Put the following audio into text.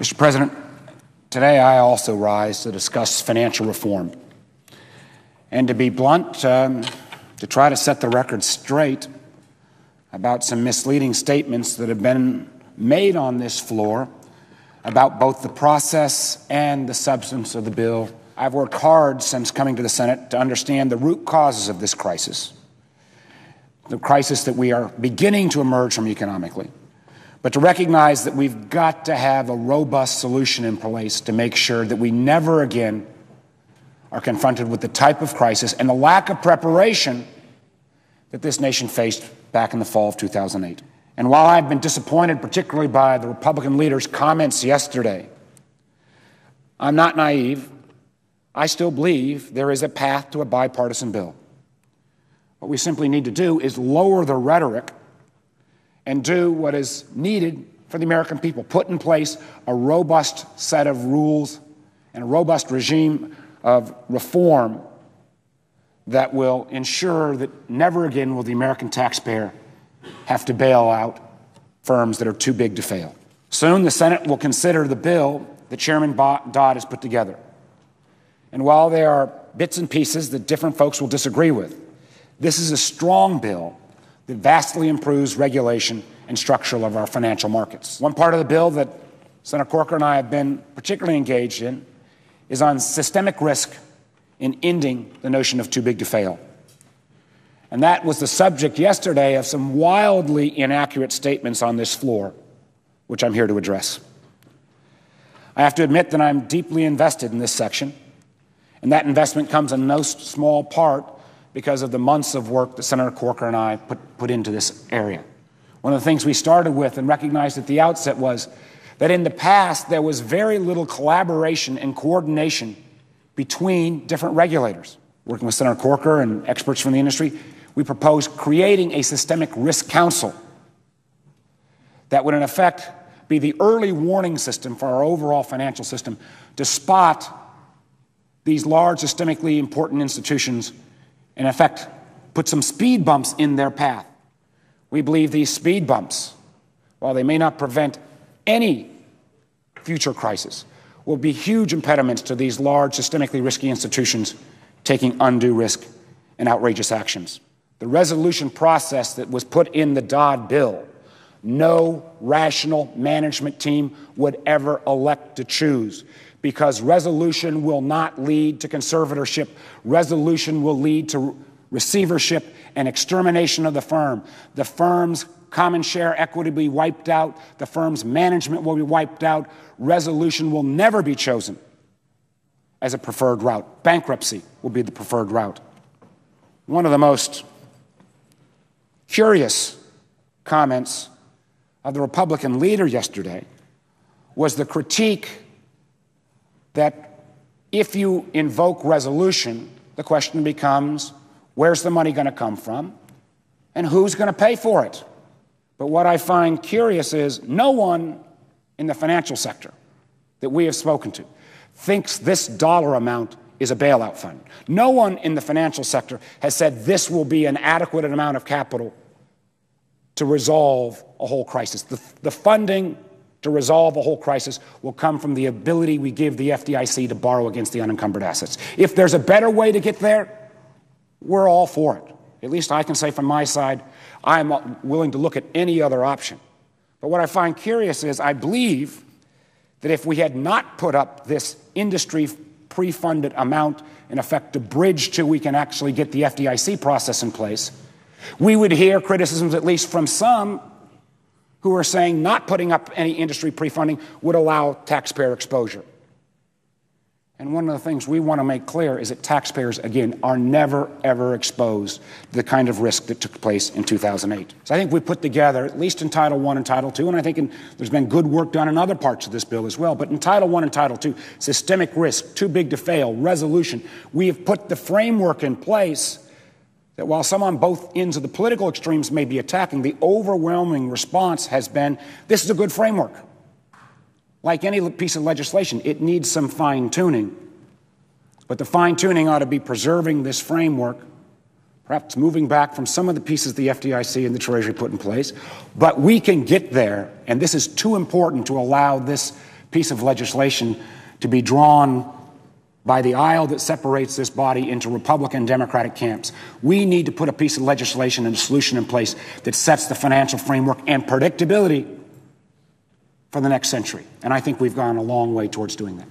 Mr. President, today I also rise to discuss financial reform. And to be blunt, to try to set the record straight about some misleading statements that have been made on this floor about both the process and the substance of the bill. I've worked hard since coming to the Senate to understand the root causes of this crisis, the crisis that we are beginning to emerge from economically, but to recognize that we've got to have a robust solution in place to make sure that we never again are confronted with the type of crisis and the lack of preparation that this nation faced back in the fall of 2008. And while I've been disappointed, particularly by the Republican leader's comments yesterday, I'm not naive. I still believe there is a path to a bipartisan bill. What we simply need to do is lower the rhetoric and do what is needed for the American people. Put in place a robust set of rules and a robust regime of reform that will ensure that never again will the American taxpayer have to bail out firms that are too big to fail. Soon the Senate will consider the bill that Chairman Dodd has put together. And while there are bits and pieces that different folks will disagree with, this is a strong bill that vastly improves regulation and structure of our financial markets. One part of the bill that Senator Corker and I have been particularly engaged in is on systemic risk in ending the notion of too big to fail. And that was the subject yesterday of some wildly inaccurate statements on this floor, which I'm here to address. I have to admit that I'm deeply invested in this section, and that investment comes in no small part because of the months of work that Senator Corker and I put into this area. One of the things we started with and recognized at the outset was that in the past there was very little collaboration and coordination between different regulators. Working with Senator Corker and experts from the industry, we proposed creating a systemic risk council that would in effect be the early warning system for our overall financial system to spot these large systemically important institutions and in effect put some speed bumps in their path. We believe these speed bumps, while they may not prevent any future crisis, will be huge impediments to these large systemically risky institutions taking undue risk and outrageous actions. The resolution process that was put in the Dodd bill, no rational management team would ever elect to choose, because resolution will not lead to conservatorship. Resolution will lead to receivership and extermination of the firm. The firm's common share equity will be wiped out. The firm's management will be wiped out. Resolution will never be chosen as a preferred route. Bankruptcy will be the preferred route. One of the most curious comments of the Republican leader yesterday was the critique that if you invoke resolution, the question becomes, where's the money going to come from and who's going to pay for it? But what I find curious is no one in the financial sector that we have spoken to thinks this dollar amount is a bailout fund. No one in the financial sector has said this will be an adequate amount of capital to resolve a whole crisis. The funding to resolve a whole crisis will come from the ability we give the FDIC to borrow against the unencumbered assets. If there's a better way to get there, we're all for it. At least I can say from my side, I'm willing to look at any other option. But what I find curious is I believe that if we had not put up this industry pre-funded amount, in effect, to bridge till we can actually get the FDIC process in place, we would hear criticisms, at least from some, who are saying not putting up any industry pre-funding would allow taxpayer exposure. And one of the things we want to make clear is that taxpayers, again, are never, ever exposed to the kind of risk that took place in 2008. So I think we put together, at least in Title I and Title II, and I think there's been good work done in other parts of this bill as well, but in Title I and Title II, systemic risk, too big to fail, resolution, we have put the framework in place that while some on both ends of the political extremes may be attacking, the overwhelming response has been, this is a good framework. Like any piece of legislation, it needs some fine-tuning. But the fine-tuning ought to be preserving this framework, perhaps moving back from some of the pieces the FDIC and the Treasury put in place. But we can get there, and this is too important to allow this piece of legislation to be drawn by the aisle that separates this body into Republican and Democratic camps. We need to put a piece of legislation and a solution in place that sets the financial framework and predictability for the next century. And I think we've gone a long way towards doing that.